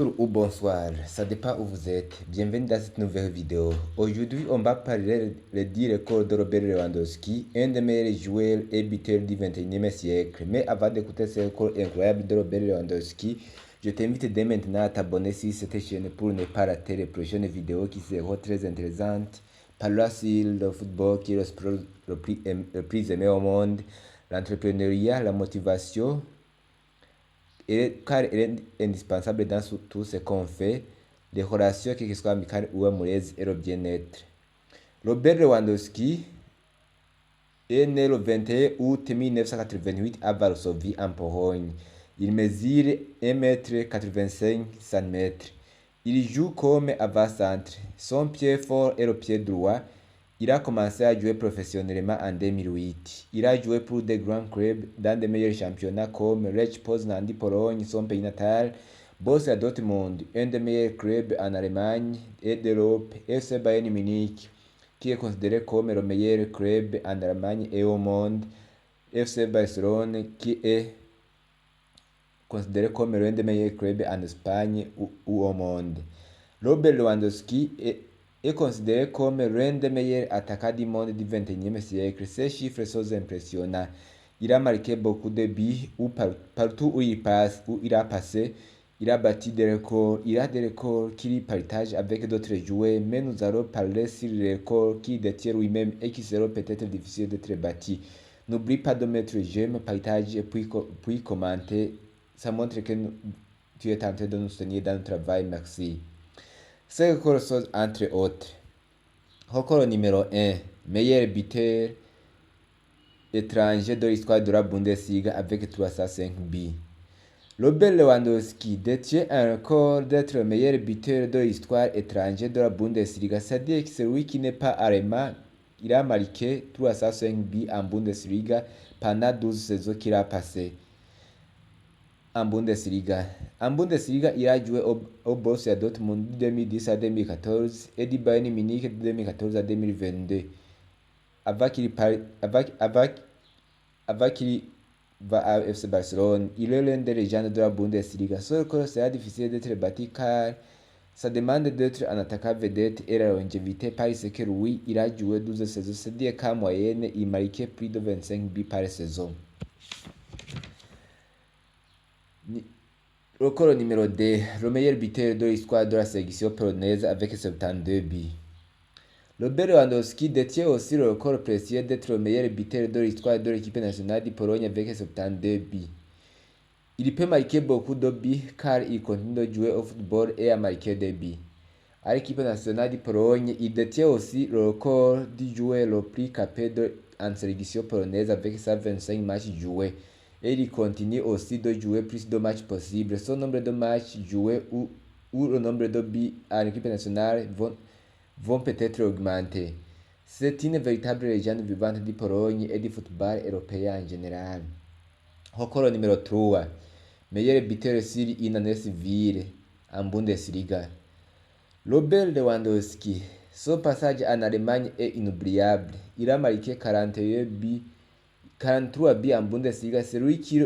Bonjour ou bonsoir, ça dépend où vous êtes. Bienvenue dans cette nouvelle vidéo. Aujourd'hui, on va parler du record de Robert Lewandowski, un des meilleurs joueurs et buteurs du 21e siècle. Mais avant d'écouter ce record incroyable de Robert Lewandowski, je t'invite dès maintenant à t'abonner sur cette chaîne pour ne pas rater les prochaines vidéos qui seront très intéressantes. Parlera sur le football qui est le sport le plus aimé au monde, l'entrepreneuriat, la motivation, car il est indispensable dans tout ce qu'on fait, les relations, que ce soit amicales ou amoureuses, et le bien-être. Robert Lewandowski est né le 21 août 1988 à Varsovie, en Pologne. Il mesure 1,85 m. Il joue comme avant-centre. Son pied fort est le pied droit. Il a commencé à jouer professionnellement en 2008. Il a joué pour des grands clubs dans des meilleurs championnats comme Lech Poznan de Pologne, son pays natal, Borussia Dortmund, un des meilleurs clubs en Allemagne et d'Europe, FC Bayern Munich, qui est considéré comme le meilleur club en Allemagne et au monde, FC Barcelone, qui est considéré comme l'un des meilleurs clubs en Espagne ou au monde. Robert Lewandowski est considéré comme l'un des meilleurs attaquants du monde du 21e siècle. Ses chiffres sont impressionnants. Il a marqué beaucoup de buts partout où il passe, où il a passé. Il a battu des records. Il a des records qu'il partage avec d'autres joueurs, mais nous allons parler sur les records qu'il détient lui-même et qui seront peut-être difficiles d'être battus. N'oublie pas de mettre j'aime, partager puis commenter. Ça montre que tu es en train de nous soutenir dans le travail. Merci. Ces records sont entre autres. Record numéro 1, meilleur buteur étranger de l'histoire de la Bundesliga avec 305 buts. Robert Lewandowski détient un record d'être le meilleur buteur de l'histoire étrangère de la Bundesliga, c'est-à-dire que celui qui n'est pas allemand. Il a marqué 305 buts en Bundesliga pendant 12 saisons qu'il a passées. En Bundesliga, il a joué au Borussia Dortmund de 2010 à 2014 et du Bayern Munich de 2014 à 2022. Avant qu'il va à FC Barcelone, il est l'un des légendes de la Bundesliga. Ce record sera difficile d'être battu car ça demande d'être un attaquant vedette et la longévité parce que lui, il a joué 12 saisons, c'est-à-dire qu'en moyenne, il marquait plus de 25 buts par saison. Record numéro 2, le meilleur buteur de l'histoire de la sélection polonaise avec 72 buts. Robert Lewandowski détient aussi le record précieux d'être le meilleur buteur de l'histoire de l'équipe nationale de Pologne avec 72 buts. Il peut marquer beaucoup de buts car il continue de jouer au football et à marquer des buts. À l'équipe nationale de Pologne, il détient aussi le record du joueur le plus capé en sélection polonaise avec 125 matchs joués. Et il continue aussi de jouer plus de matchs possibles. Son nombre de matchs joués ou le nombre de buts à l'équipe nationale vont peut-être augmenter. C'est une véritable légende vivante de Pologne et du football européen en général. Record numéro 3, meilleur buteur sur une année civile en Bundesliga. Robert Lewandowski, son passage en Allemagne est inoubliable. Il a marqué 43 buts en Bundesliga. C'est lui qui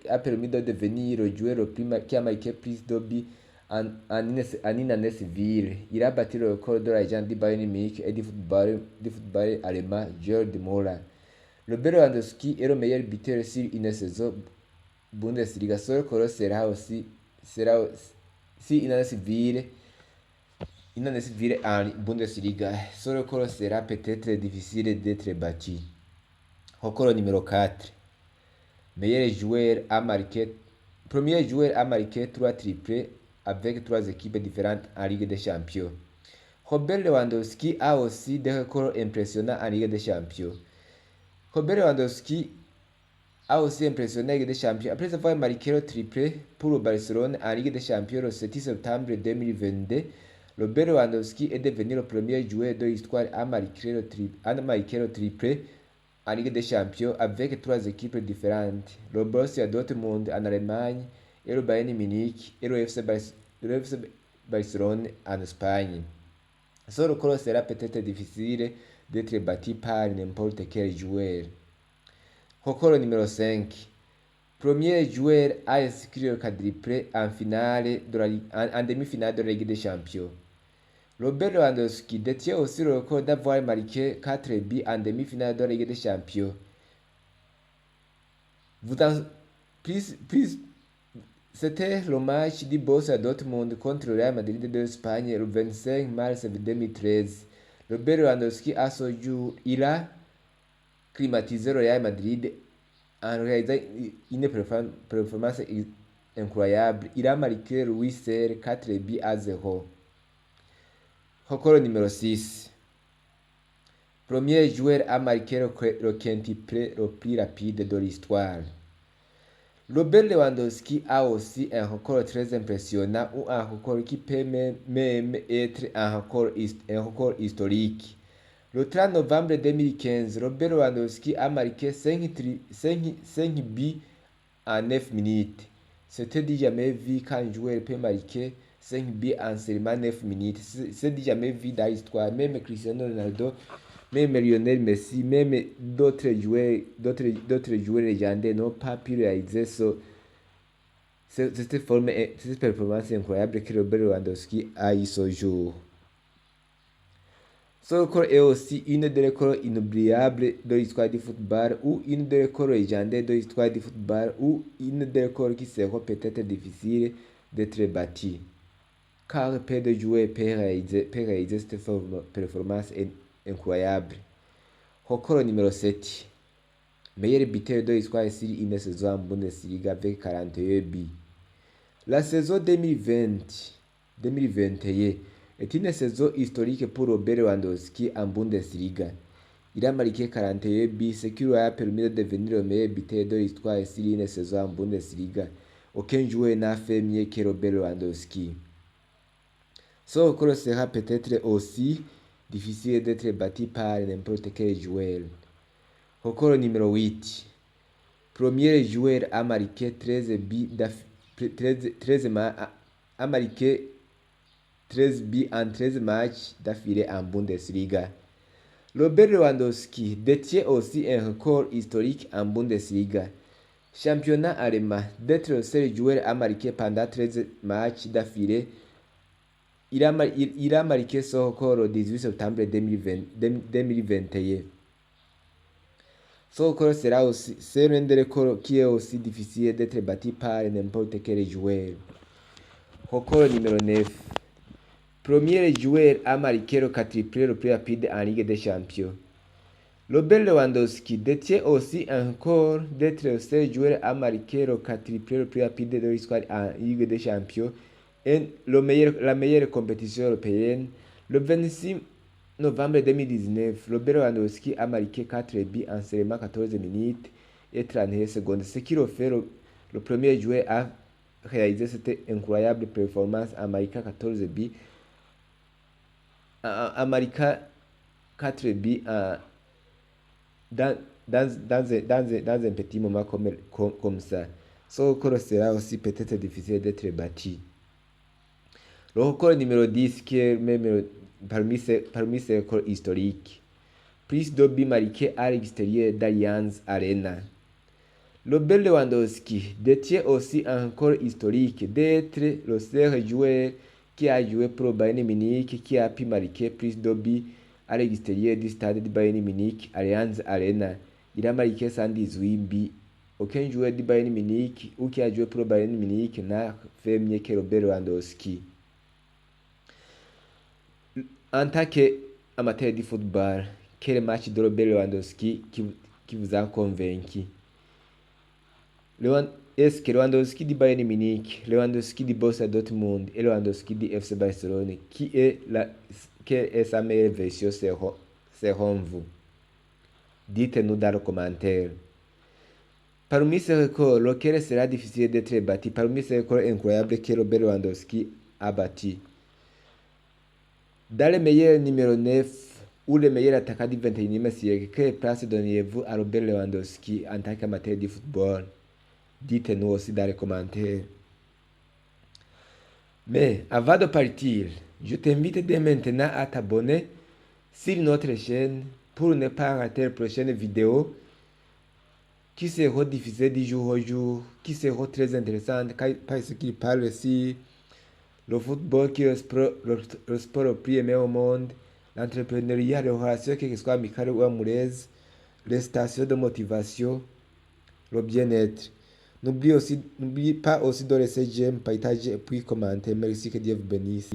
a permis de devenir le joueur qui a marqué plus de buts en une année civile. Il a battu le record de la légende du Bayern Munich et du football allemand Gerd Müller. Robert Lewandowski est le meilleur buteur sur une saison Bundesliga. Ce record sera si une année civile en Bundesliga. Ce record sera peut-être difficile d'être battu. Record numéro 4. Premier joueur à marquer 3 triplés avec 3 équipes différentes en Ligue des Champions. Robert Lewandowski a aussi des records impressionnants en Ligue des Champions. Robert Lewandowski a aussi impressionné en Ligue des Champions après avoir marqué le triplé pour le Barcelone en Ligue des Champions le 7 septembre 2022. Robert Lewandowski est devenu le premier joueur de l'histoire à marquer le triplé en Ligue des Champions avec 3 équipes différentes, le Borussia Dortmund en Allemagne et le Bayern Munich et le FC Barcelone en Espagne. Ce record sera peut-être difficile d'être battu par n'importe quel joueur. Record numéro 5. Premier joueur à inscrire le quadruplé en demi-finale de la Ligue des Champions. Robert Lewandowski détient aussi le record d'avoir marqué 4 buts en demi-finale de la Ligue des Champions. C'était le match du Borussia Dortmund contre le Real Madrid d'Espagne le 25 mars 2013. Robert Lewandowski, à ce jour, il a climatisé le Real Madrid en réalisant une performance incroyable. Il a marqué Louis Serre 4 buts à 0. Record numéro 6. Premier joueur à marquer le quintuplé le plus rapide de l'histoire. Robert Lewandowski a aussi un record très impressionnant ou un record qui peut même être un record historique. Le 30 novembre 2015, Robert Lewandowski a marqué 5 buts en 9 minutes. C'était dit jamais vu qu'un joueur peut marquer 5 buts en seulement 9 minutes. C'est dit jamais vu dans l'histoire. Même Cristiano Ronaldo, même Lionel Messi, même d'autres joueurs légendaires n'ont pas pu réaliser cette performance incroyable que Robert Lewandowski a eu ce jour. Ce record est aussi une des records inoubliables de l'histoire du football ou une des records légendaires de l'histoire du football ou une des records qui sera peut-être difficile d'être battu. Car peu de joueurs peuvent réaliser cette performance incroyable. Record numéro 7. Meilleur buteur de l'histoire sur une saison en Bundesliga avec 41 buts. La saison 2020-2021 est une saison historique pour Robert Lewandowski en Bundesliga. Il a marqué 41 buts, ce qui lui a permis de devenir le meilleur buteur de l'histoire sur une saison en Bundesliga. Aucun joueur n'a fait mieux que Robert Lewandowski. Ce record sera peut-être aussi difficile d'être battu par n'importe quel joueur. Record numéro 8. Premier joueur à marquer 13 buts en 13 matchs d'affilée en Bundesliga. Robert Lewandowski détient aussi un record historique en Bundesliga. Championnat allemand, d'être le seul joueur à marquer pendant 13 matchs d'affilée. Il a marqué ce record le 18 septembre 2021. Ce record c'est l'un des records qui est aussi difficile d'être battu par n'importe quel joueur. Record numéro 9. Premier joueur à marquer le quadruplé le plus rapide en Ligue des Champions. Robert Lewandowski détient aussi un record d'être le seul joueur à marquer le quadruplé le plus rapide de l'histoire en Ligue des Champions et la meilleure compétition européenne. Le 26 novembre 2019, Robert Lewandowski a marqué 4 buts en seulement 14 minutes et 31 secondes, ce qui le fait le premier joueur à réaliser cette incroyable performance en marquant 14 buts, en marquant 4 buts dans un petit moment comme ça. Ce record sera aussi peut-être difficile d'être battu. Le record numéro 10 qui est même parmi ces records historiques. Plus de buts marqués à l'extérieur d'Allianz Arena. Robert Lewandowski détient aussi un record historique d'être le seul joueur qui a joué pour le Bayern Munich qui a pu marquer plus de buts à l'extérieur du stade du Bayern Munich, Allianz Arena. Il a marqué 118 buts. Aucun joueur du Bayern Munich ou qui a joué pour le Bayern Munich n'a fait mieux que Robert Lewandowski. En tant qu'amateur du football, quel match de Robert Lewandowski qui vous a convaincu? Est-ce que Lewandowski du Bayern Munich, Lewandowski du Borussia Dortmund et Lewandowski du FC Barcelone, quelle est sa meilleure version selon vous? Dites-nous dans les commentaires. Parmi ces records, lequel sera difficile d'être battu? Parmi ces records incroyables que Robert Lewandowski a battu. Dans le meilleur numéro 9 ou le meilleur attaquant du 21e siècle, quelle place donneriez-vous à Robert Lewandowski en tant qu'amateur du football? Dites-nous aussi dans les commentaires. Mais avant de partir, je t'invite dès maintenant à t'abonner sur notre chaîne pour ne pas rater la prochaine vidéo qui seront diffusées du jour au jour, qui seront très intéressantes parce qu'ils parlent aussi le football qui est le sport le plus aimé au monde, l'entrepreneuriat, les relations, que ce soit amicales ou amoureuses, les stations de motivation, le bien-être. N'oubliez pas aussi de laisser j'aime, partager et puis commenter. Merci, que Dieu vous bénisse.